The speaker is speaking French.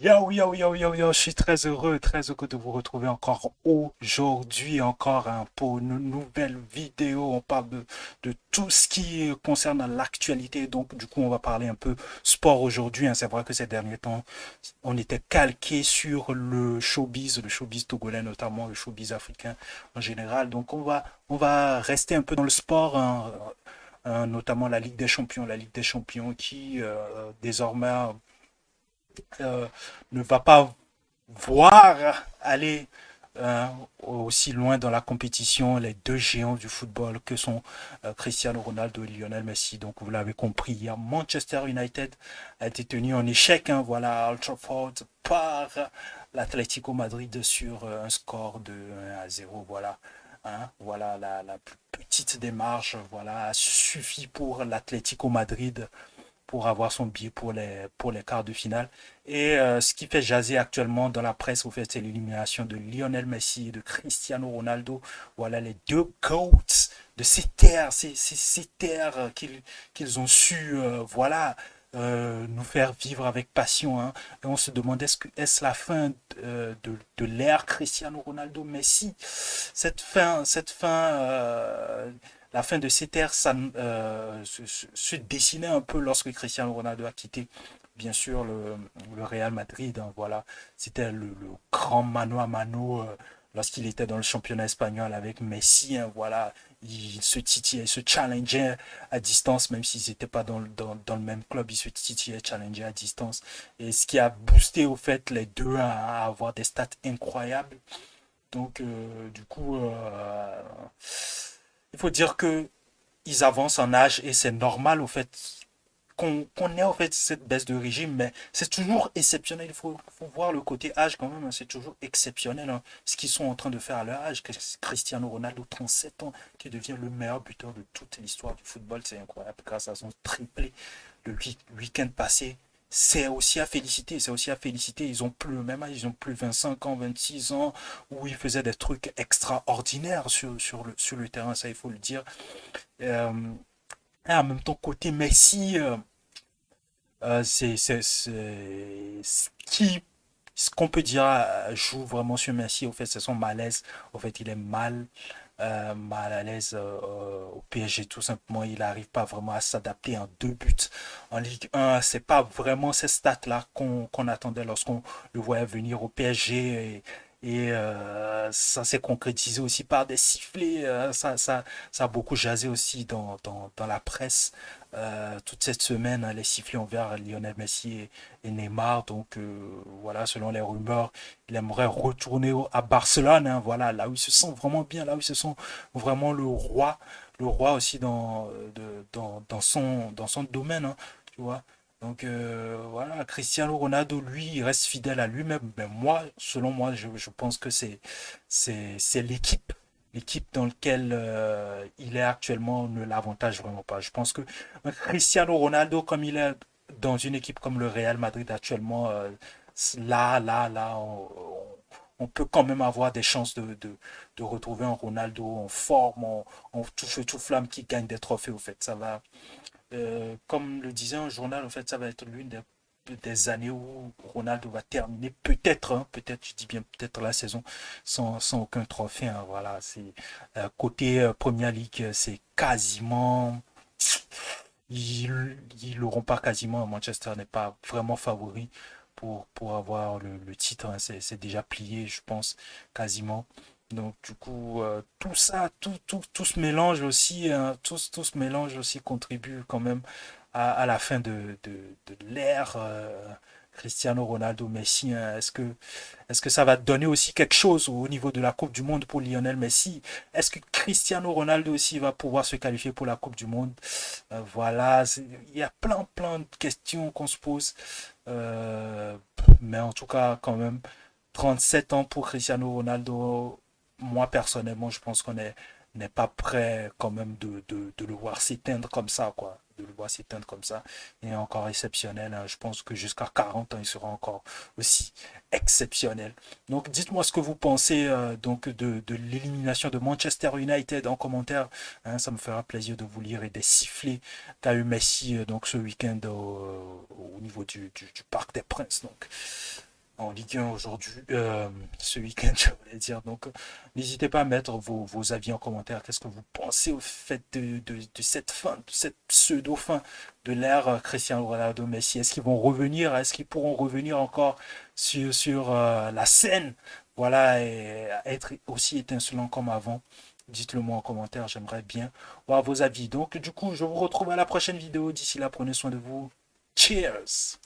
Yo, je suis très heureux de vous retrouver encore aujourd'hui, encore pour une nouvelle vidéo. On parle de tout ce qui concerne l'actualité. Donc, du coup, on va parler un peu sport aujourd'hui, hein. C'est vrai que ces derniers temps, on était calqué sur le showbiz togolais notamment, le showbiz africain en général. Donc, on va rester un peu dans le sport, hein, notamment la Ligue des Champions qui désormais ne va pas voir aller aussi loin dans la compétition les deux géants du football que sont Cristiano Ronaldo et Lionel Messi. Donc vous l'avez compris, hier Manchester United a été tenu en échec, hein, voilà, à Old Trafford par l'Atlético Madrid sur un score de 1-0. Voilà. Hein, voilà la plus petite démarche, voilà, a suffi pour l'Atlético Madrid pour avoir son billet pour les quarts de finale. Et ce qui fait jaser actuellement dans la presse, au fait, c'est l'élimination de Lionel Messi et de Cristiano Ronaldo. Voilà les deux GOATs de ces terres, ces terres qu'ils ont su, voilà, nous faire vivre avec passion, hein. Et on se demande est-ce la fin de l'ère Cristiano Ronaldo Messi, la fin de cette ère se dessinait un peu lorsque Cristiano Ronaldo a quitté, bien sûr, le Real Madrid, hein, voilà. C'était le grand mano à mano lorsqu'il était dans le championnat espagnol avec Messi, hein, voilà. Il se titillait, il se challengeait à distance, même s'ils n'étaient pas dans le même club, ils se titillaient, challengeaient à distance. Et ce qui a boosté au fait les deux à avoir des stats incroyables. Donc, du coup, il faut dire que ils avancent en âge et c'est normal au fait qu'on ait au fait cette baisse de régime, mais c'est toujours exceptionnel. Il faut voir le côté âge quand même, hein. C'est toujours exceptionnel, hein, ce qu'ils sont en train de faire à leur âge. Cristiano Ronaldo, 37 ans, qui devient le meilleur buteur de toute l'histoire du football, c'est incroyable grâce à son triplé le week-end passé. C'est aussi à féliciter, c'est aussi à féliciter. Ils ont plus le même âge, ils ont plus 25 ans, 26 ans, où ils faisaient des trucs extraordinaires sur le terrain, ça il faut le dire. Euh, et en même temps, côté Messi, ce qu'on peut dire joue vraiment sur Messi. Au fait, c'est son malaise. Au fait, il est mal à l'aise au PSG tout simplement. Il n'arrive pas vraiment à s'adapter en deux buts en Ligue 1. C'est pas vraiment ces stats-là qu'on attendait lorsqu'on le voyait venir au PSG. Et ça s'est concrétisé aussi par des sifflets. Ça a beaucoup jasé aussi dans la presse toute cette semaine, hein, les sifflets envers Lionel Messi et Neymar. Donc voilà, selon les rumeurs, il aimerait retourner à Barcelone, hein, voilà, là où il se sent vraiment bien, là où il se sent vraiment le roi aussi dans son domaine, hein, tu vois. Donc voilà, Cristiano Ronaldo, lui, il reste fidèle à lui-même. Mais moi, selon moi, je pense que c'est l'équipe dans laquelle il est actuellement ne l'avantage vraiment pas. Je pense que Cristiano Ronaldo, comme il est dans une équipe comme le Real Madrid actuellement, là, on peut quand même avoir des chances de retrouver un Ronaldo en forme, en tout feu, tout flamme qui gagne des trophées, au fait. Ça va, comme le disait un journal, en fait, ça va être l'une des années où Ronaldo va terminer, peut-être, hein, peut-être, je dis bien peut-être la saison, sans aucun trophée, hein, voilà, c'est côté Premier League, c'est quasiment, ils l'auront pas quasiment. Manchester n'est pas vraiment favori pour avoir le titre, hein. C'est déjà plié, je pense, quasiment. Donc, du coup, tout ça, tout ce mélange aussi, hein, tout ce mélange aussi contribue quand même à la fin de l'ère Cristiano Ronaldo Messi, hein. Est-ce que ça va donner aussi quelque chose au niveau de la Coupe du Monde pour Lionel Messi? Est-ce que Cristiano Ronaldo aussi va pouvoir se qualifier pour la Coupe du Monde? Voilà, il y a plein de questions qu'on se pose. Euh, mais en tout cas, quand même, 37 ans pour Cristiano Ronaldo, moi personnellement, je pense qu'on n'est pas prêt quand même de le voir s'éteindre comme ça, quoi. De le voir s'éteindre comme ça. Il est encore exceptionnel, hein. Je pense que jusqu'à 40 ans, il sera encore aussi exceptionnel. Donc, dites-moi ce que vous pensez donc de l'élimination de Manchester United en commentaire, hein. Ça me fera plaisir de vous lire et des sifflets qu'a eu Messi donc ce week-end au niveau du Parc des Princes. Donc, en Ligue 1 aujourd'hui, ce week-end, je voulais dire. Donc, n'hésitez pas à mettre vos avis en commentaire. Qu'est-ce que vous pensez au fait de cette fin, de cette pseudo-fin de l'ère Cristiano Ronaldo Messi? Est-ce qu'ils vont revenir? Est-ce qu'ils pourront revenir encore sur la scène? Voilà, et être aussi étincelant comme avant? Dites-le moi en commentaire, j'aimerais bien voir vos avis. Donc, du coup, je vous retrouve à la prochaine vidéo. D'ici là, prenez soin de vous. Cheers!